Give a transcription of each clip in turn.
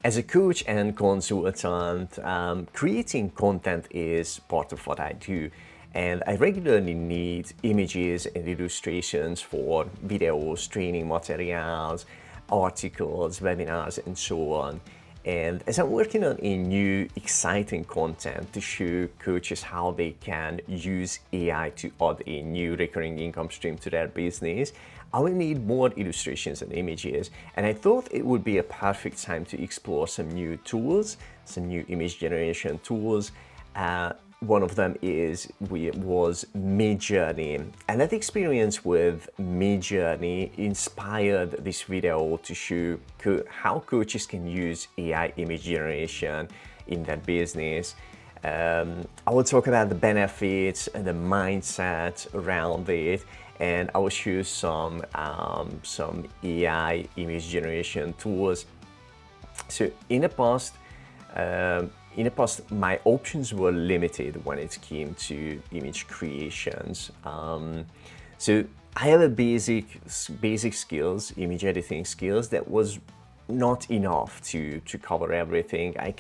As a coach and consultant, creating content is part of what I do. And I regularly need images and illustrations for videos, training materials, articles, webinars, and so on. And as I'm working on a new exciting content to show coaches how they can use AI to add a new recurring income stream to their business, I will need more illustrations and images. And I thought it would be a perfect time to explore some new tools, some new image generation tools. One of them was MidJourney, and that experience with MidJourney inspired this video to show how coaches can use AI image generation in their business. I will talk about the benefits and the mindset around it, and I will show some AI image generation tools. So in the past, my options were limited when it came to image creations. So I have a basic skills, image editing skills, that was not enough to cover everything. I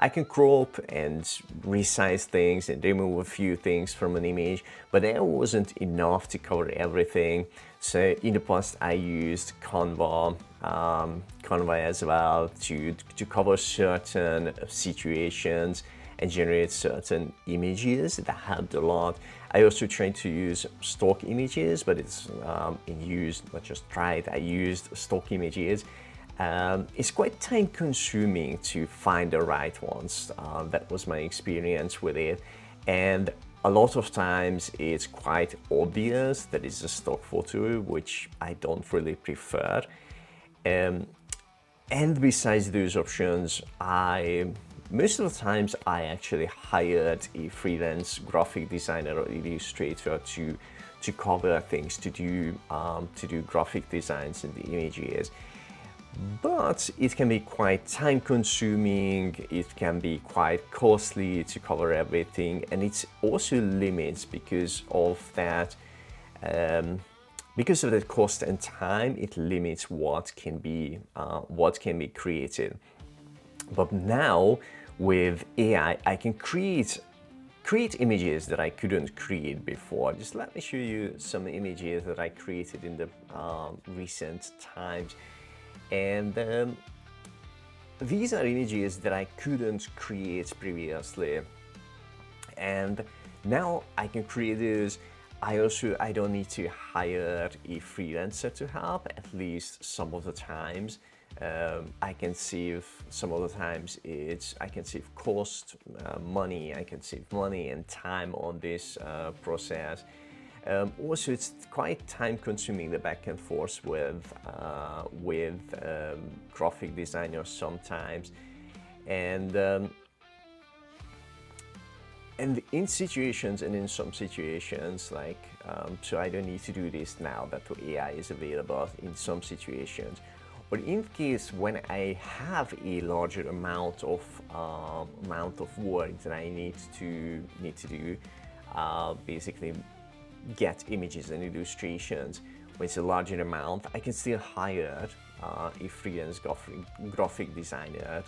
can crop and resize things and remove a few things from an image, but that wasn't enough to cover everything. So in the past, I used Canva as well to cover certain situations and generate certain images. That helped a lot. I also tried to use stock images, but it's in use, not just tried, I used stock images. It's quite time consuming to find the right ones. That was my experience with it. And a lot of times it's quite obvious that it's a stock photo, which I don't really prefer. And besides those options, most of the times I actually hired a freelance graphic designer or illustrator to cover things, to do graphic designs in the images. But it can be quite time consuming, it can be quite costly to cover everything, and it's also limits because of that. Because of the cost and time, it limits what can be created. But now with AI, I can create images that I couldn't create before. Just let me show you some images that I created in the recent times. And these are images that I couldn't create previously. And now I can create those. I don't need to hire a freelancer to help, at least some of the times. I can save some of the times I can save cost, money, I can save money and time on this process. Also, it's quite time consuming, the back and forth with graphic designers sometimes. And in situations and in some situations, like, so I don't need to do this now that AI is available in some situations. But in case when I have a larger amount of work that I need to do, basically get images and illustrations, when it's a larger amount, I can still hire a freelance graphic designer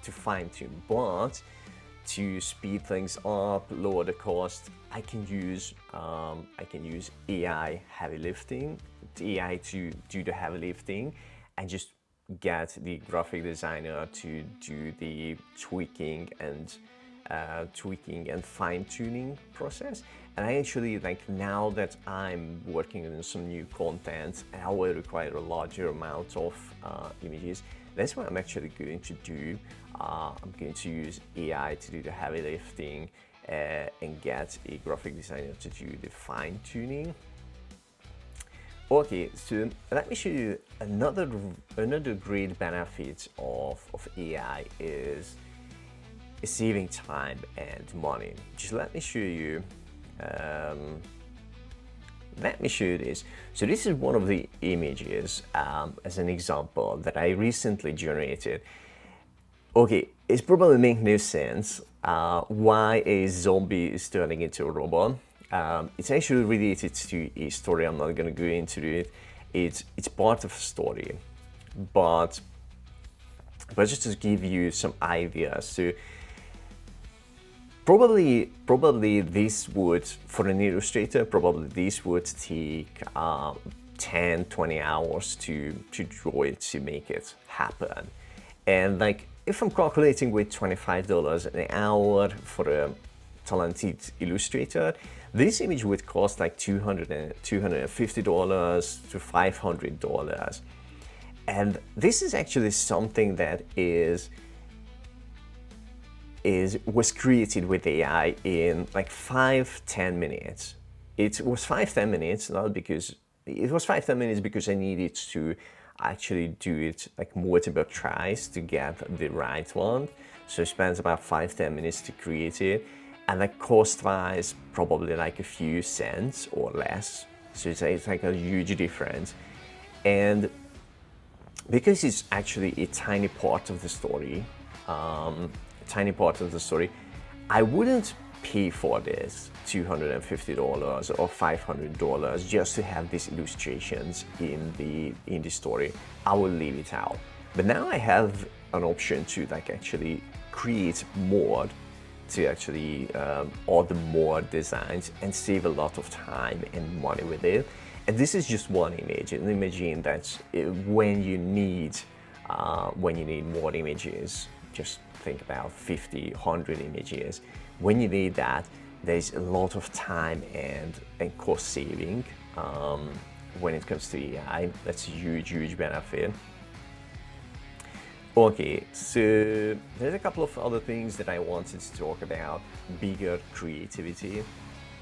to fine tune. But to speed things up, lower the cost, I can use AI heavy lifting, AI to do the heavy lifting, and just get the graphic designer to do the tweaking and fine-tuning process. And I actually, like, now that I'm working on some new content and I will require a larger amount of images, that's what I'm actually going to do. I'm going to use AI to do the heavy lifting and get a graphic designer to do the fine-tuning. Okay, so let me show you another great benefit of AI is saving time and money. Just let me show you. Let me show you this. So this is one of the images as an example that I recently generated. Okay, it's probably make no sense why a zombie is turning into a robot. It's actually related to a story. I'm not going to go into it. It's part of a story, but but just to give you some ideas. So probably this would, for an illustrator, probably this would take 10-20 hours to draw it, to make it happen. And like, if I'm calculating with $25 an hour for a talented illustrator, this image would cost like $250 to $500. And this is actually something that was created with AI in like 5-10 minutes. It was 5-10 minutes, not because it was 5-10 minutes because I needed to actually do it like multiple tries to get the right one. So I spent about 5-10 minutes to create it, and like cost-wise, probably like a few cents or less. So it's like a huge difference. And because it's actually a tiny part of the story, I wouldn't pay for this $250 or $500 just to have these illustrations in the story. I will leave it out. But now I have an option to like actually create more, to actually add more designs and save a lot of time and money with it. And this is just one image. And imagine that when you need more images, just think about 50, 100 images. When you need that, there's a lot of time and cost saving when it comes to AI. That's a huge benefit. Okay, so there's a couple of other things that I wanted to talk about. Bigger creativity.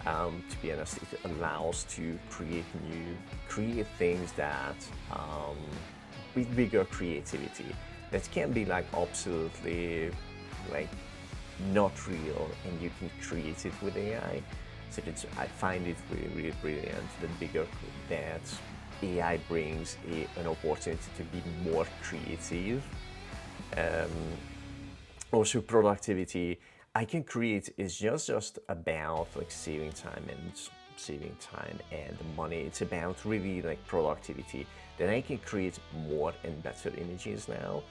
To be honest, it allows to create things that with bigger creativity that can be like absolutely like not real, and you can create it with AI. So I find it really brilliant that AI brings an opportunity to be more creative. Also productivity. I can create is just about like saving time and money. It's about really like productivity. Then I can create more and better images now.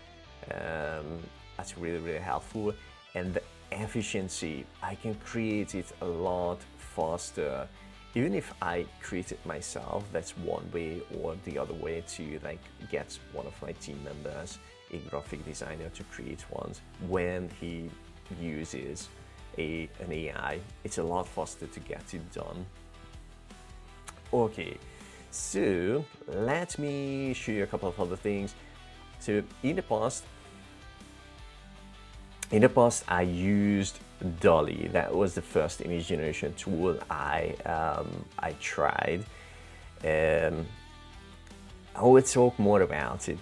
That's really helpful. And the efficiency, I can create it a lot faster. Even if I create it myself, that's one way, or the other way to like get one of my team members, a graphic designer, to create ones. When he uses an AI, it's a lot faster to get it done. Okay, so let me show you a couple of other things. So in the past I used DALL-E. That was the first image generation tool I tried. I will talk more about it,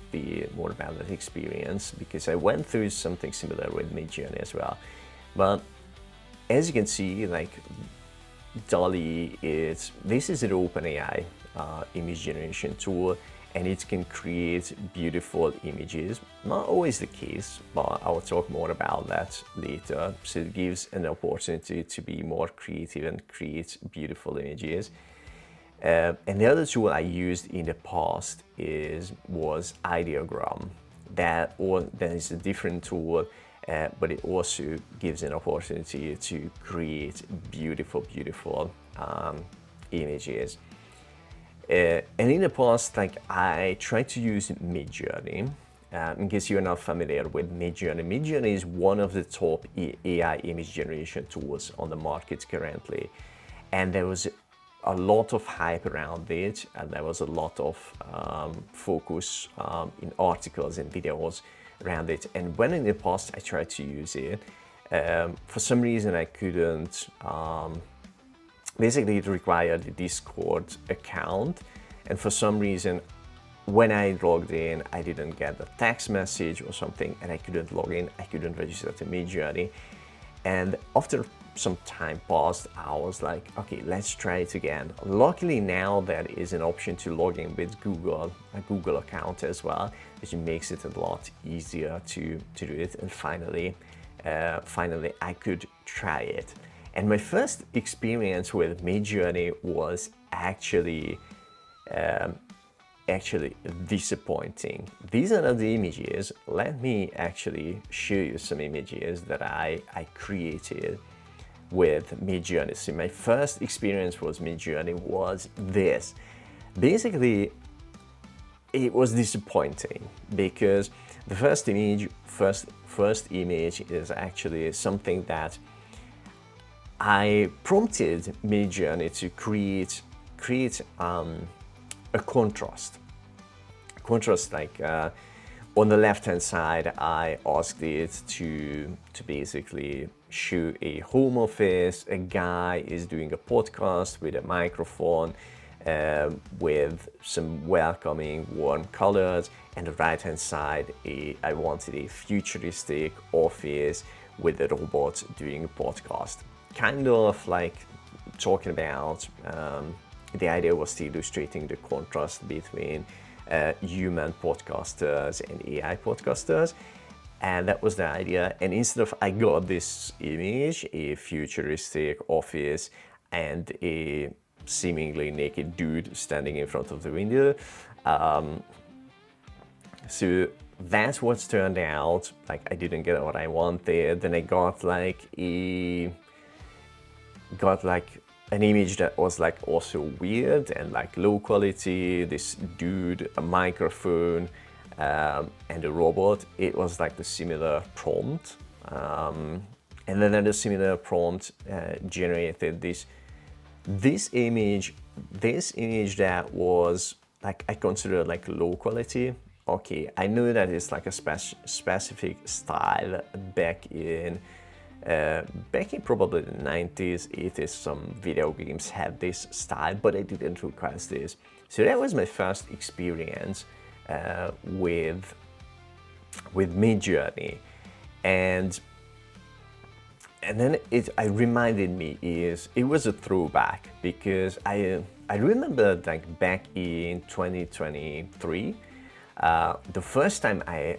more about that experience, because I went through something similar with MidJourney as well. But as you can see, like DALL-E this is an OpenAI image generation tool, and it can create beautiful images. Not always the case, but I will talk more about that later. So it gives an opportunity to be more creative and create beautiful images. And the other tool I used in the past was Ideogram. That is a different tool, but it also gives an opportunity to create beautiful images. And in the past, like I tried to use MidJourney. In case you're not familiar with MidJourney, MidJourney is one of the top AI image generation tools on the market currently, and there was a lot of hype around it, and there was a lot of focus in articles and videos around it. And when in the past I tried to use it, for some reason I couldn't. Basically, it required a Discord account, and for some reason, when I logged in, I didn't get a text message or something, and I couldn't log in. I couldn't register to MidJourney. And after some time passed, I was like, okay, let's try it again. Luckily now there is an option to log in with a Google account as well, which makes it a lot easier to do it. And finally I could try it. And my first experience with MidJourney was actually actually disappointing. These are not the images. Let me actually show you some images that I created with MidJourney. So my first experience with MidJourney was this. Basically, it was disappointing because the first image is actually something that I prompted MidJourney to create a contrast. Like on the left hand side, I asked it to basically show a home office. A guy is doing a podcast with a microphone, with some welcoming warm colors, and the right hand side, I wanted a futuristic office with a robot doing a podcast. Kind of like talking about the idea was illustrating the contrast between human podcasters and AI podcasters, and that was the idea. And instead of, I got this image, a futuristic office and a seemingly naked dude standing in front of the window. So that's what's turned out. Like, I didn't get what I wanted. Then I got like an image that was like also weird and like low quality. This dude, a microphone, and a robot. It was like the similar prompt, and then the similar prompt generated this image that was like, I consider like low quality. Okay, I know that it's like a specific style back in probably the 90s, 80s. Some video games had this style, but I didn't request this. So that was my first experience with MidJourney, and then it reminded me it was a throwback, because I remember like back in 2023, the first time I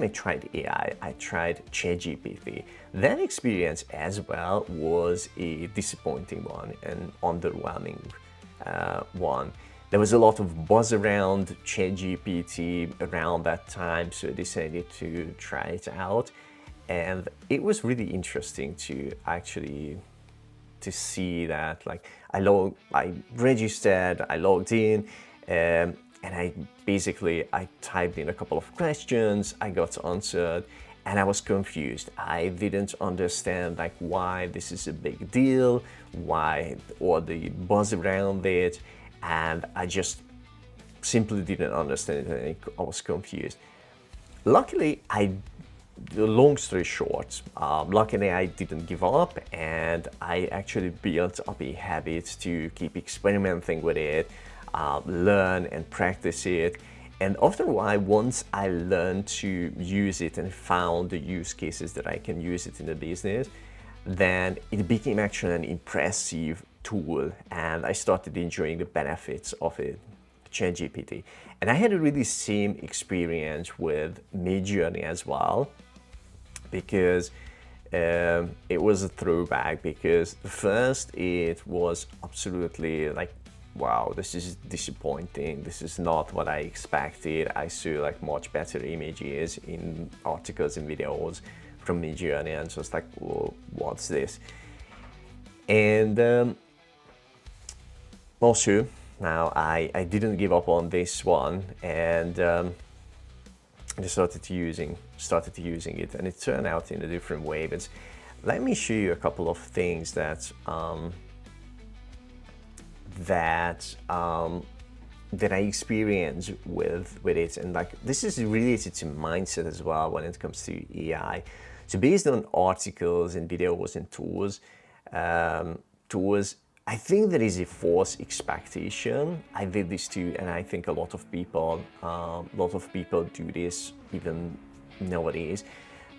tried AI, I tried ChatGPT. That experience as well was a disappointing one, an underwhelming one. There was a lot of buzz around ChatGPT around that time, so I decided to try it out. And it was really interesting to actually see that, like, I registered, I logged in, and I typed in a couple of questions, I got answered, and I was confused. I didn't understand like why this is a big deal, or the buzz around it, and I just simply didn't understand it, and I was confused. Luckily, long story short, luckily I didn't give up, and I actually built up a habit to keep experimenting with it, learn and practice it. And after a while, once I learned to use it and found the use cases that I can use it in the business, then it became actually an impressive tool, and I started enjoying the benefits of it, ChatGPT. And I had a really same experience with MidJourney as well, because it was a throwback. Because first it was absolutely like, wow, this is disappointing, this is not what I expected. I saw like much better images in articles and videos from MidJourney, and just like, whoa, what's this? And also, now I didn't give up on this one, and I started using it, and it turned out in a different way. But let me show you a couple of things that I experienced with it, and like, this is related to mindset as well when it comes to AI. So based on articles and videos and tools, I think there is a false expectation. I did this too, and I think a lot of people do this even nowadays.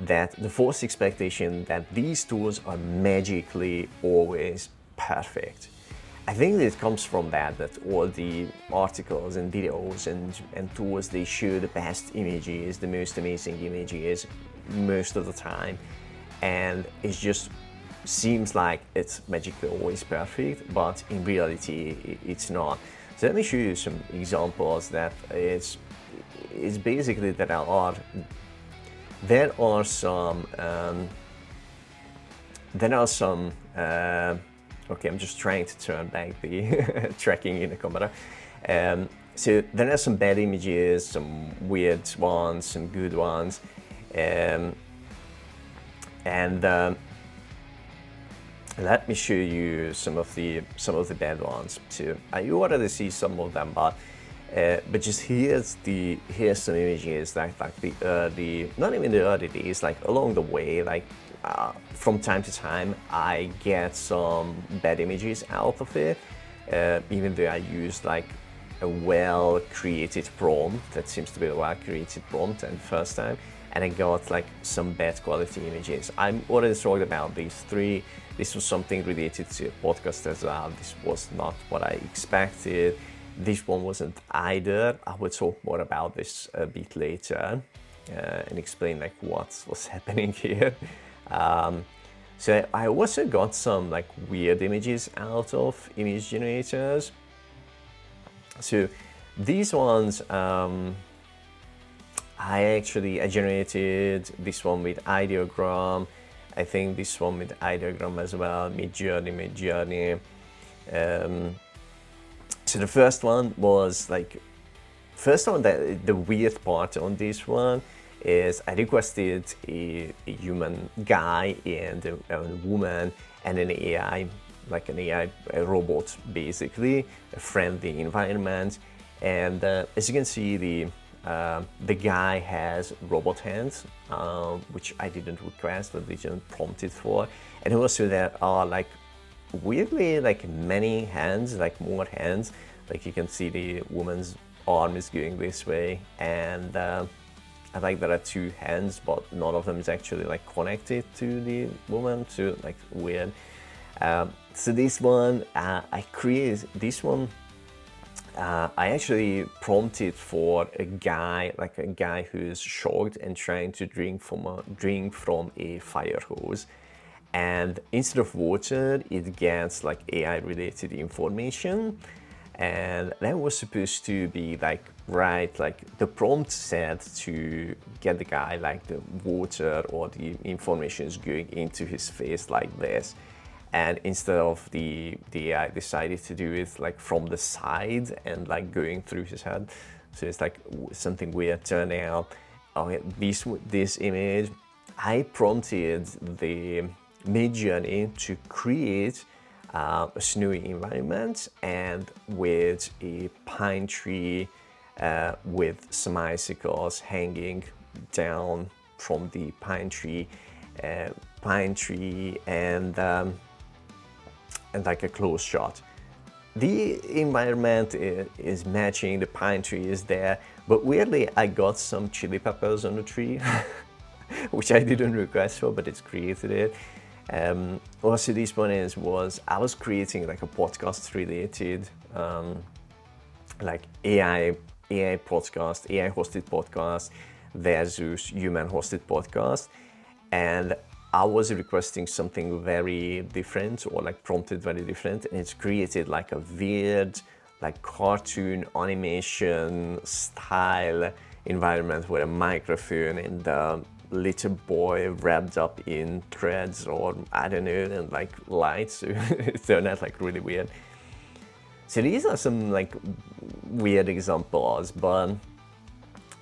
That the false expectation that these tools are magically always perfect. I think that it comes from that all the articles and videos and tools, they show the best images, the most amazing images most of the time, and it just seems like it's magically always perfect, but in reality it's not. So let me show you some examples that is basically that there are some okay, I'm just trying to turn back the tracking in the camera. So there are some bad images, some weird ones, some good ones, and let me show you some of the bad ones. So you already see some of them, but just here's some images that like the early, not even the early days, like along the way, like from time to time I get some bad images out of it, even though I used like a well-created prompt. That seems to be a well-created prompt and first time, and I got like some bad quality images. I'm already talked about these three. This was something related to a podcast as well. This was not what I expected. This one wasn't either. I will talk more about this a bit later and explain like what's happening here. So I also got some like weird images out of image generators. So these ones, I generated this one with Ideogram. I think this one with Ideogram as well, MidJourney. So the first one was like, the weird part on this one is I requested a human guy and a woman and an AI, like an AI a robot, basically, a friendly environment. And as you can see, the guy has robot hands, which I didn't request, but they didn't prompt it for. And also there are like weirdly like many hands, like more hands. Like you can see the woman's arm is going this way, and I like there are two hands, but none of them is actually like connected to the woman, so like weird. So this one, I created this one. I actually prompted for a guy who's shocked and trying to drink from a fire hose, and instead of water, it gets like AI related information, and that was supposed to be like like the prompt said to get the guy like the water or the information is going into his face like this. And instead of the AI decided to do it like from the side and like going through his head. So it's like something weird turning out. Okay, this image, I prompted the MidJourney to create a snowy environment and with a pine tree with some icicles hanging down from the pine tree and like a close shot. The environment is matching, the pine tree is there, but weirdly I got some chili peppers on the tree, which I didn't request for, but it's created it. Also this one was I was creating like a podcast related like AI podcast, AI hosted podcast versus human hosted podcast, and I was requesting something very different or like prompted very different, and it's created like a weird like cartoon animation style environment with a microphone and a little boy wrapped up in threads or I don't know, and like lights. So it turned out like really weird. So these are some like weird examples, but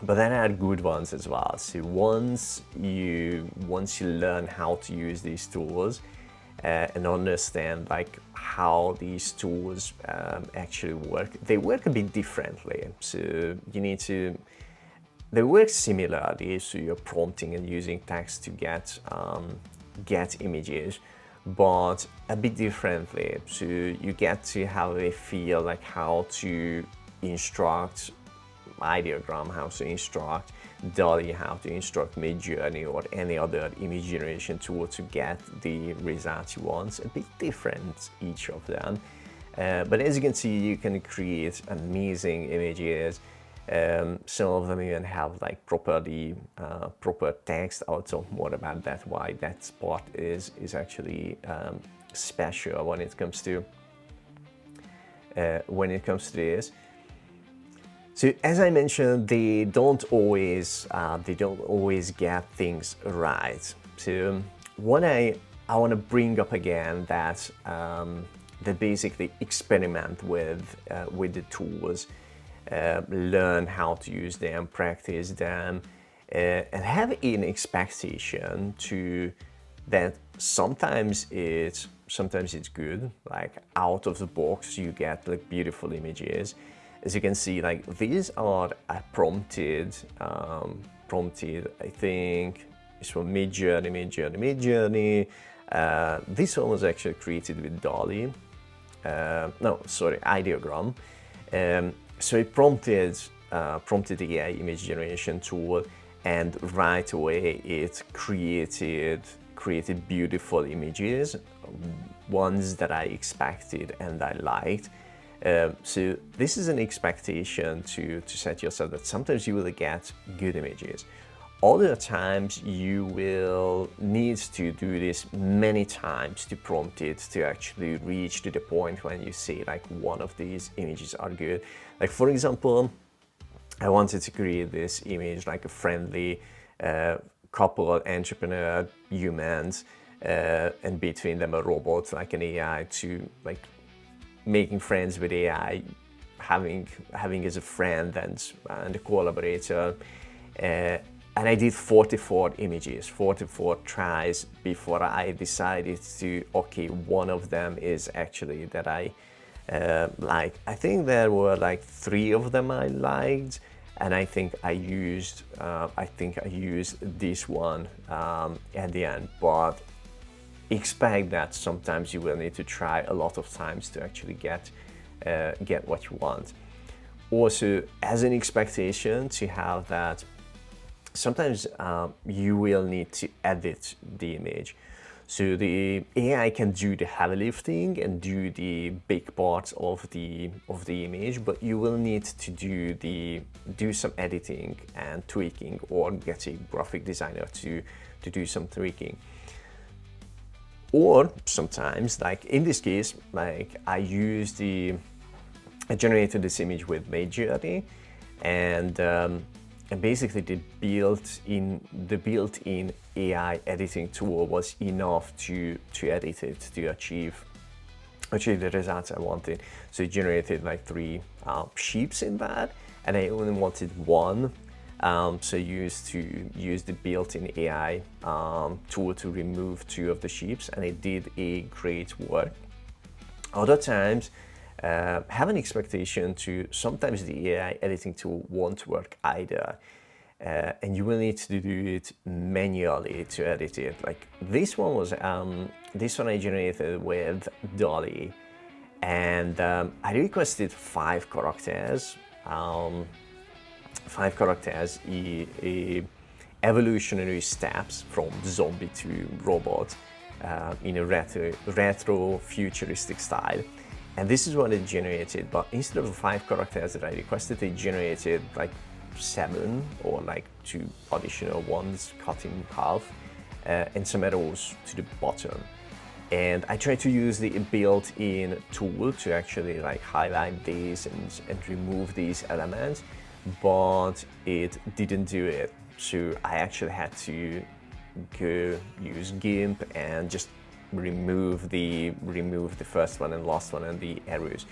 then I had good ones as well. So once you learn how to use these tools and understand like how these tools actually work, they work a bit differently. So they work similarly. So you're prompting and using text to get images, but a bit differently. So you get to have a feel like how to instruct Ideogram, how to instruct DALL-E, how to instruct MidJourney or any other image generation tool to get the results you want. A bit different, each of them. But as you can see, you can create amazing images. Some of them even have like proper text. I'll talk more about that, why that part is actually special when it comes to when it comes to this. So as I mentioned, they don't always get things right. So what I want to bring up again that they basically experiment with the tools, learn how to use them, practice them, and have an expectation to that sometimes it's good, like out of the box you get like beautiful images. As you can see, like these are prompted, I think it's from MidJourney. This one was actually created with DALL-E. No, sorry, Ideogram. So it prompted the AI image generation tool, and right away it created beautiful images, ones that I expected and I liked. So this is an expectation to set yourself that sometimes you will get good images. Other times you will need to do this many times to prompt it to actually reach to the point when you say like one of these images are good. Like for example, I wanted to create this image like a friendly couple, entrepreneur, humans, and between them a robot like an AI, to like making friends with AI, having as a friend and a collaborator. And I did 44 images, 44 tries before I decided to, okay, one of them is actually that I like. I think there were like 3 of them I liked, and I think I used this one at the end. But expect that sometimes you will need to try a lot of times to actually get what you want. Also, as an expectation to have that, sometimes you will need to edit the image. So the AI can do the heavy lifting and do the big parts of the image, but you will need to do some editing and tweaking, or get a graphic designer to do some tweaking. Or sometimes, like in this case, like I generated this image with MidJourney, and basically the built-in AI editing tool was enough to edit it to achieve the results I wanted. So it generated like 3 sheeps in that, and I only wanted 1. So use the built-in AI tool to remove 2 of the sheeps, and it did a great work. Other times, have an expectation to sometimes the AI editing tool won't work either, and you will need to do it manually to edit it. Like this one was I generated with DALL-E, and I requested 5 characters. 5 characters, evolutionary steps from zombie to robot in a retro futuristic style. And this is what it generated, but instead of the 5 characters that I requested, it generated like 7, or like 2 additional ones cut in half, and some arrows to the bottom. And I tried to use the built-in tool to actually like highlight these and remove these elements, but it didn't do it. So I actually had to go use GIMP and just remove the first one and last one and the arrows.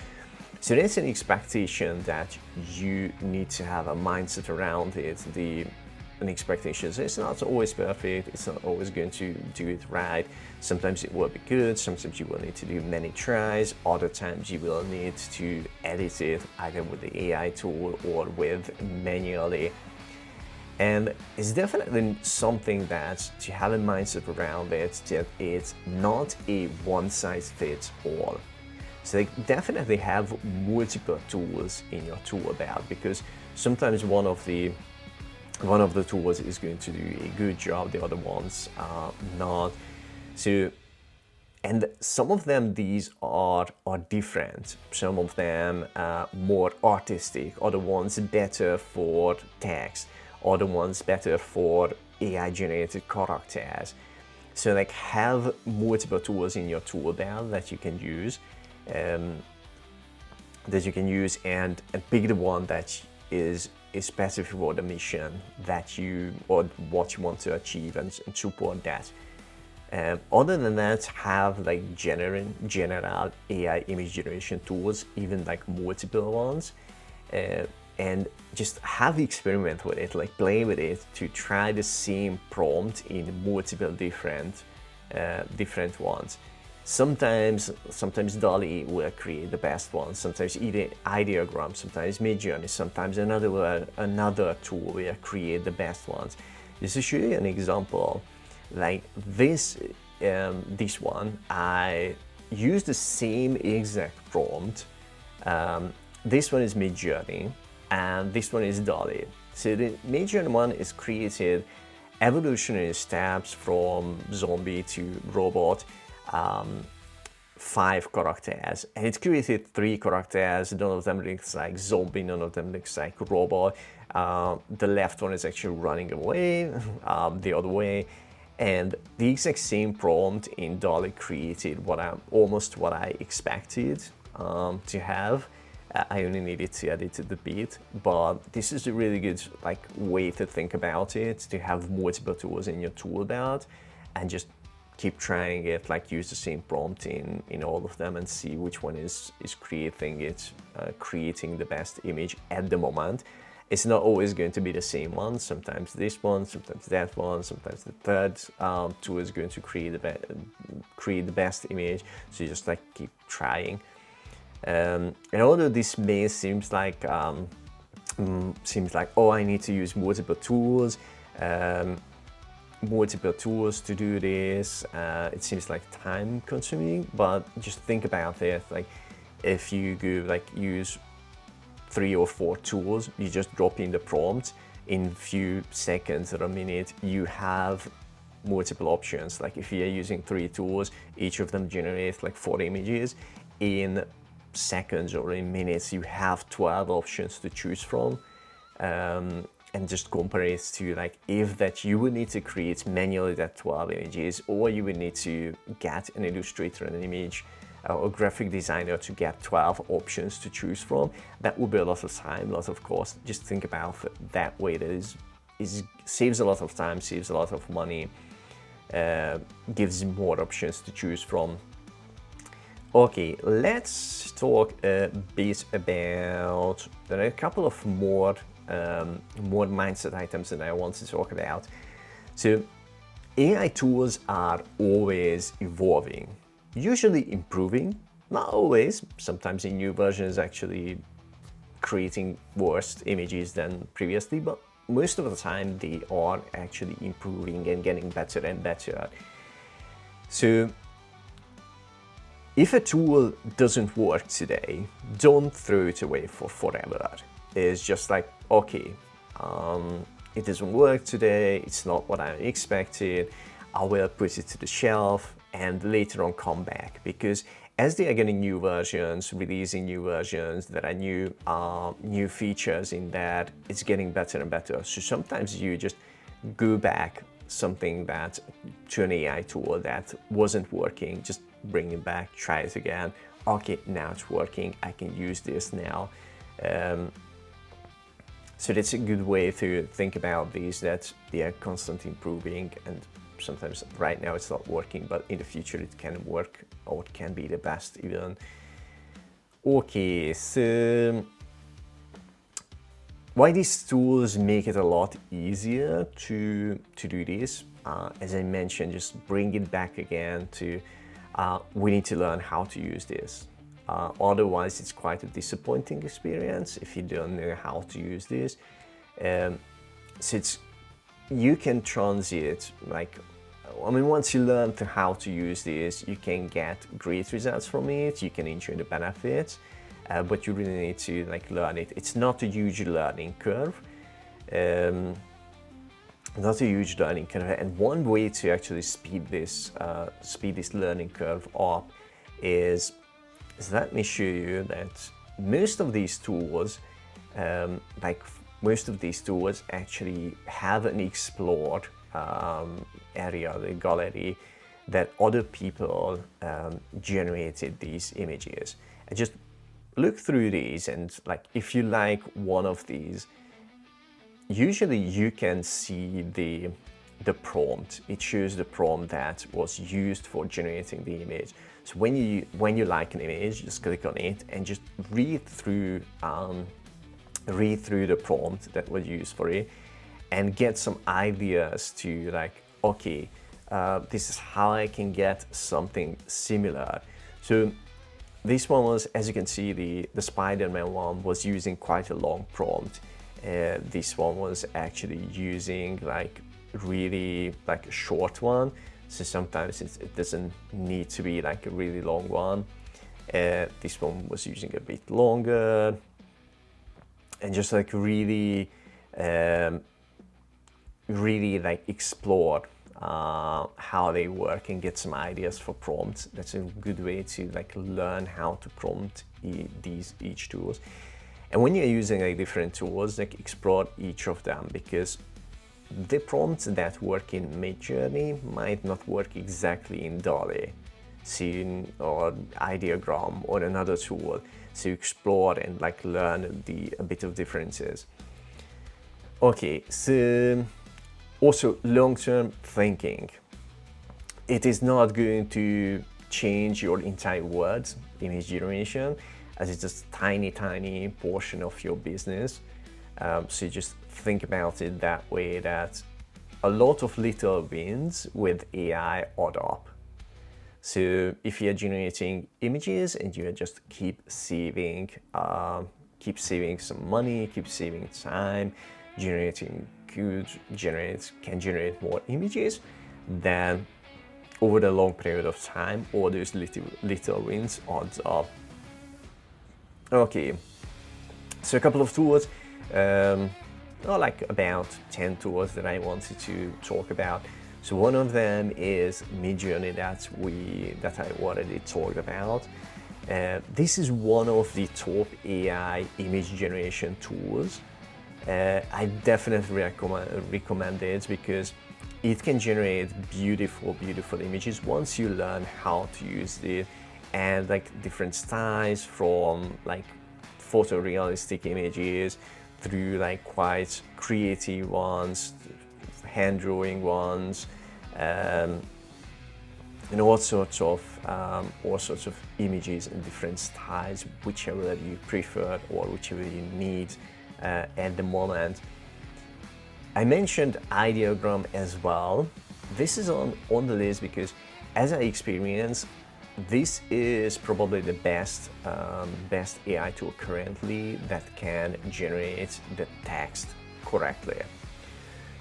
So that's an expectation that you need to have a mindset around it. An expectation. So it's not always perfect, it's not always going to do it right. Sometimes it will be good, sometimes you will need to do many tries, other times you will need to edit it either with the AI tool or with manually. And it's definitely something that to have a mindset around it, that it's not a one-size-fits-all. So they definitely have multiple tools in your tool belt, because sometimes one of the tools is going to do a good job, the other ones are not. So, and some of them, these are different. Some of them are more artistic, other ones better for text, other ones better for AI generated characters. So like have multiple tools in your tool belt that you can use. that you can use and pick the one that is specific for the mission that you or what you want to achieve and support that. Other than that, have like general AI image generation tools, even like multiple ones, and just have experiment with it, like play with it to try the same prompt in multiple different ones. Sometimes DALL-E will create the best one, sometimes Ideogram, sometimes MidJourney, sometimes another tool will create the best ones. Just to show you an example, like this one, I use the same exact prompt. This one is MidJourney, and this one is DALL-E. So the MidJourney one is created evolutionary steps from zombie to robot, 5 characters, and it created 3 characters. None of them looks like zombie, none of them looks like robot. The left one is actually running away, the other way, and the exact same prompt in DALL-E created almost what I expected to have. I only needed to edit the bit, but this is a really good like way to think about it, to have multiple tools in your tool belt and just keep trying it, like use the same prompt in all of them and see which one is creating the best image at the moment. It's not always going to be the same one. Sometimes this one, sometimes that one, sometimes the third tool is going to create the best image. So you just like keep trying. And although this may seems like oh, I need to use multiple tools to do this, it seems like time consuming, but just think about it. Like if you go like use 3 or 4 tools, you just drop in the prompt, in a few seconds or a minute you have multiple options. Like if you're using 3 tools, each of them generates like 4 images. In seconds or in minutes you have 12 options to choose from, and just compare it to like if that you would need to create manually that 12 images, or you would need to get an illustrator and an image or graphic designer to get 12 options to choose from. That would be a lot of time, a lot of cost. Just think about it that way. That is saves a lot of time, saves a lot of money, gives more options to choose from. Okay, let's talk a bit about, there are a couple of more mindset items that I want to talk about. So AI tools are always evolving, usually improving, not always, sometimes in new versions actually creating worse images than previously, but most of the time they are actually improving and getting better and better. So if a tool doesn't work today, don't throw it away for forever. It's just like, okay, it doesn't work today, it's not what I expected, I will put it to the shelf and later on come back. Because as they are getting new versions, releasing new versions, there are new features in that, it's getting better and better. So sometimes you just go back to an AI tool that wasn't working, just bring it back, try it again. Okay, now it's working, I can use this now. So that's a good way to think about these, that they are constantly improving, and sometimes right now it's not working, but in the future it can work, or it can be the best even. Okay, so why these tools make it a lot easier to do this? As I mentioned, just bring it back again to we need to learn how to use this. Otherwise, it's quite a disappointing experience if you don't know how to use this. So you can transit, like, I mean, once you learn how to use this, you can get great results from it, you can enjoy the benefits, but you really need to like learn it. It's not a huge learning curve. And one way to actually speed this learning curve up is let me show you that most of these tools, actually have an explored area, the gallery, that other people generated these images. I just look through these, and like if you like one of these, usually you can see the prompt. It shows the prompt that was used for generating the image. So when you like an image, just click on it and just read through the prompt that was used for it, and get some ideas to like, okay, this is how I can get something similar. So this one was, as you can see, the Spider-Man one was using quite a long prompt. This one was actually using like really like a short one. So sometimes it doesn't need to be like a really long one. This one was using a bit longer, and just like really like explore how they work and get some ideas for prompts. That's a good way to like learn how to prompt each tools. And when you're using like different tools, like explore each of them, because the prompts that work in MidJourney might not work exactly in DALL-E, or Ideogram or another tool. So explore and like learn a bit of differences. Okay, so also long-term thinking. It is not going to change your entire words image generation, as it's just tiny portion of your business. So you just think about it that way, that a lot of little wins with AI add up. So if you're generating images and you just keep saving some money, keep saving time, generating can generate more images, then over the long period of time, all those little wins adds up. Okay, so a couple of tools, like about 10 tools that I wanted to talk about. So one of them is MidJourney that I already talked about. This is one of the top AI image generation tools. I definitely recommend it because it can generate beautiful images once you learn how to use it, and like different styles, from like photorealistic images through like quite creative ones, hand drawing ones, and all sorts of images in different styles, whichever you prefer or whichever you need at the moment. I mentioned Ideogram as well. This is on the list because, as I experienced, this is probably the best AI tool currently that can generate the text correctly.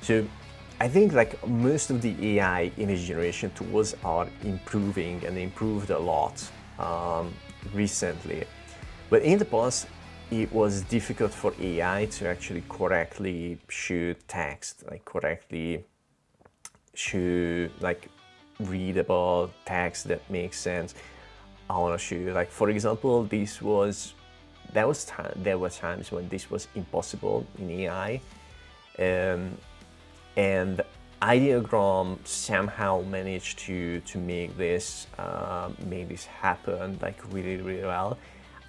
So I think like most of the AI image generation tools are improving, and improved a lot recently. But in the past, it was difficult for AI to actually correctly shoot text, like correctly shoot like readable text that makes sense. I want to show you, like, for example, there were times when this was impossible in AI, and Ideogram somehow managed to make this happen like really well.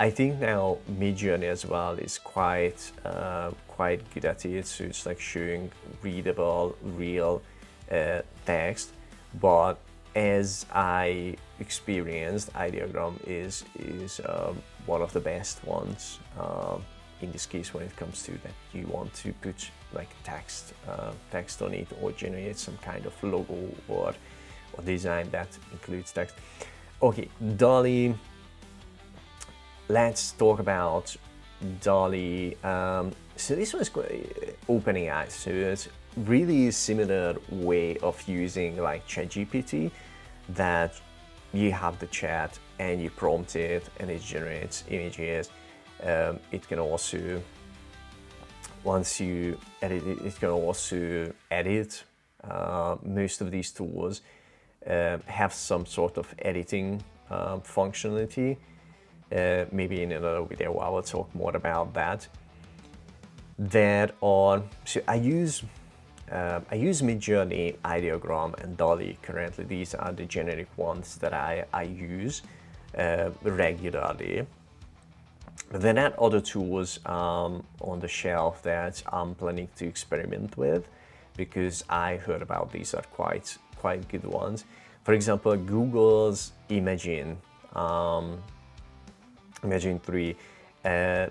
I think now MidJourney as well is quite good at it, so it's like showing readable, real text. But as I experienced, Ideogram is one of the best ones in this case when it comes to that you want to put like text on it, or generate some kind of logo or design that includes text. Okay, DALL-E. Let's talk about DALL-E. So this was OpenAI, so it's really similar way of using like ChatGPT, that you have the chat and you prompt it and it generates images. It can also, once you edit it, it can also edit. Most of these tools have some sort of editing functionality. Maybe in another video I will talk more about that. So I use MidJourney, Ideogram, and DALL-E currently. These are the generic ones that I use regularly. But then I had other tools on the shelf that I'm planning to experiment with, because I heard about these are quite good ones. For example, Google's Imagen, Imagen 3.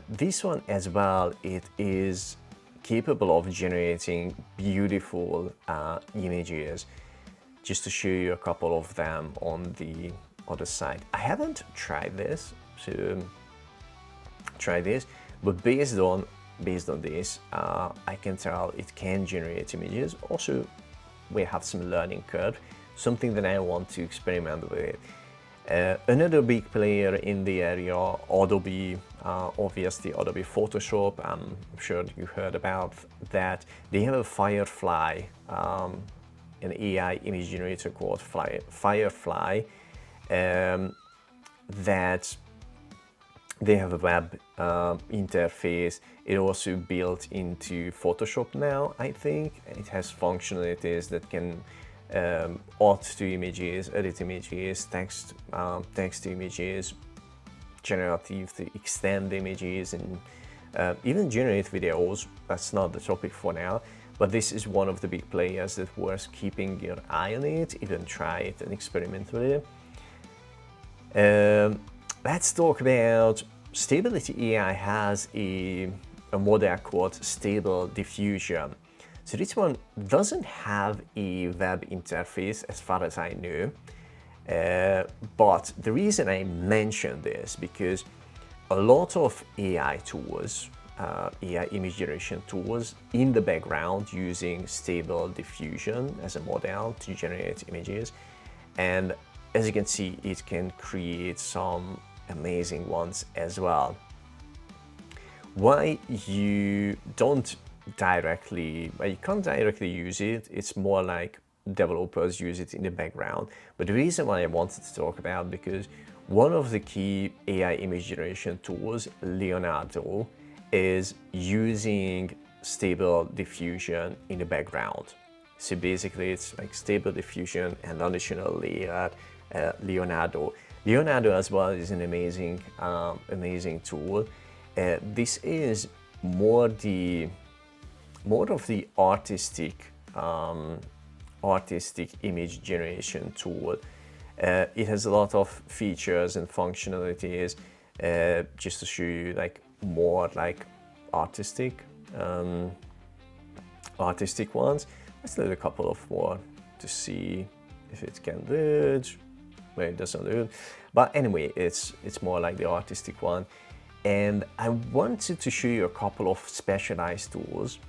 This one as well, it is capable of generating beautiful images. Just to show you a couple of them on the other side. I haven't tried this, so try this, but based on this, I can tell it can generate images. Also, we have some learning curve, something that I want to experiment with. Another big player in the area, Adobe, obviously Adobe Photoshop. I'm sure you heard about that. They have a Firefly, an AI image generator called Firefly, that they have a web interface. It also built into Photoshop now, I think. It has functionalities that can add to images, edit images, text to images, generative to extend images, and even generate videos. That's not the topic for now, but this is one of the big players that worth keeping your eye on it, even try it and experiment with it. Let's talk about Stability AI. Has a model called Stable Diffusion. So this one doesn't have a web interface as far as I know, but the reason I mention this, because a lot of AI tools, AI image generation tools in the background using Stable Diffusion as a model to generate images, and as you can see, it can create some amazing ones as well. Why you don't directly, well, you can't directly use it, it's more like developers use it in the background. But the reason why I wanted to talk about, because one of the key AI image generation tools, Leonardo, is using Stable Diffusion in the background. So basically it's like Stable Diffusion and additional layer, Leonardo. Leonardo as well is an amazing tool. This is more of the artistic image generation tool. It has a lot of features and functionalities, just to show you like more like artistic ones. Let's do a couple of more to see if it can do it. Well, it doesn't do it, but anyway, it's more like the artistic one. And I wanted to show you a couple of specialized tools.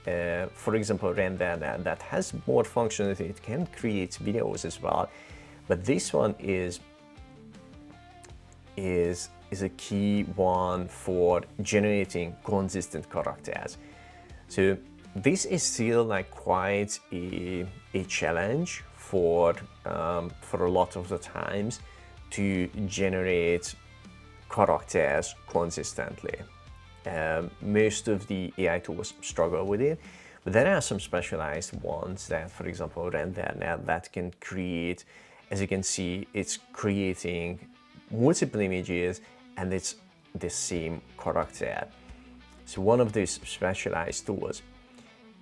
For example, RenderNet, that has more functionality. It can create videos as well, but this one is a key one for generating consistent characters. So this is still like quite a challenge for a lot of the times to generate characters consistently. Most of the AI tools struggle with it, but there are some specialized ones that, for example, RenderNet, that can create, as you can see, it's creating multiple images and it's the same character. So one of these specialized tools.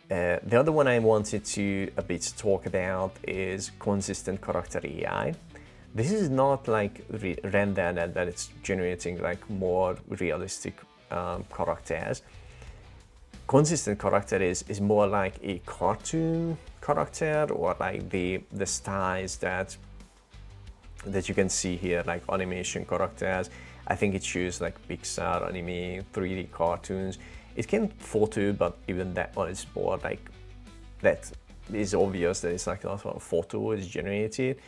The other one I wanted to a bit talk about is Consistent Character AI. This is not like RenderNet, that it's generating like more realistic characters. Consistent character is more like a cartoon character, or like the styles that you can see here, like animation characters. I think it shows like Pixar anime 3D cartoons. It can photo, but even that one is more like, that is obvious that it's like a photo is generated.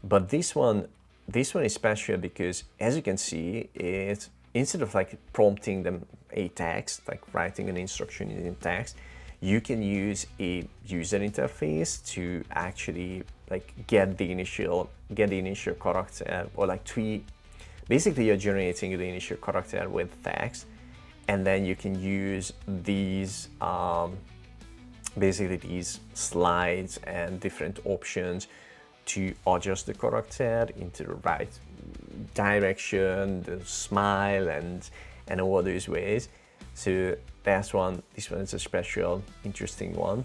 But this one is special because, as you can see, it, instead of like prompting them a text, like writing an instruction in text, you can use a user interface to actually like get the initial character, or like basically you're generating the initial character with text, and then you can use these basically these slides and different options to adjust the character into the right direction, the smile, and all those ways. So that's one. This one is a special, interesting one.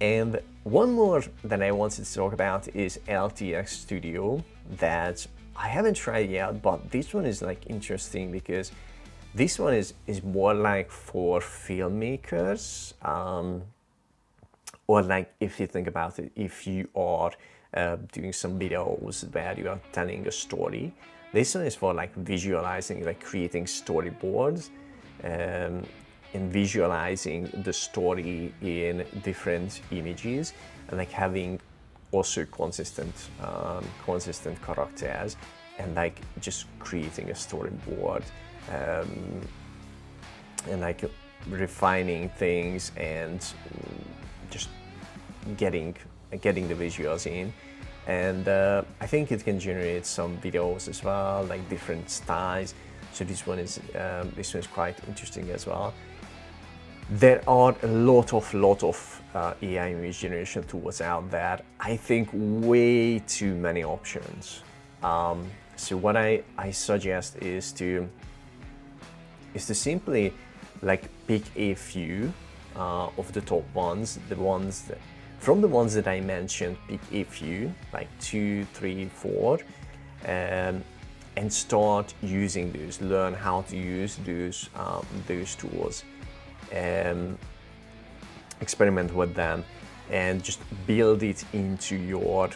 And one more that I wanted to talk about is LTX Studio that I haven't tried yet, but this one is like interesting because this one is more like for filmmakers, or like if you think about it, if you are doing some videos where you are telling a story, this one is for like visualizing, like creating storyboards, and visualizing the story in different images, and like having also consistent characters, and like just creating a storyboard, and like refining things and just getting the visuals in. And I think it can generate some videos as well, like different styles. So this one is quite interesting as well. There are a lot of AI image generation tools out there. I think way too many options. So what I suggest is to simply like pick a few of the top ones, from the ones that I mentioned, pick a few, like 2, 3, 4, and start using those. Learn how to use those tools. Experiment with them and just build it into your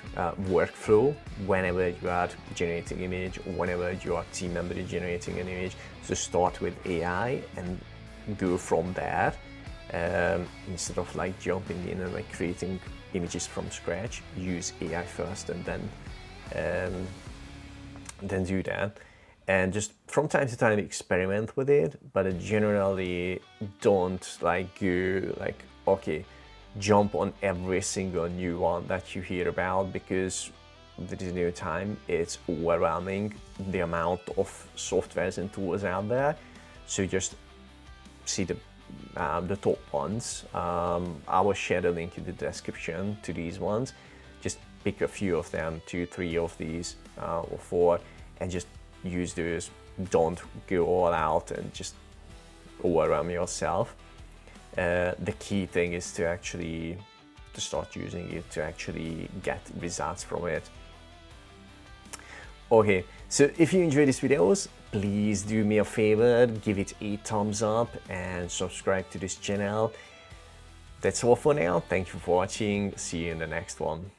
workflow whenever you are generating image, whenever your team member is generating an image. So start with AI and go from there, instead of like jumping in and like creating images from scratch. Use AI first and then do that. And just from time to time experiment with it, but generally don't like go like, okay, jump on every single new one that you hear about, because there is no time. It's overwhelming, the amount of softwares and tools out there. So just see the top ones. I will share the link in the description to these ones. Just pick a few of them, 2, 3 of these, or 4, and just use those. Don't go all out and just overwhelm yourself. The key thing is to start using it, to actually get results from it. Okay, so if you enjoy these videos, please do me a favor, give it a thumbs up and subscribe to this channel. That's all for now. Thank you for watching. See you in the next one.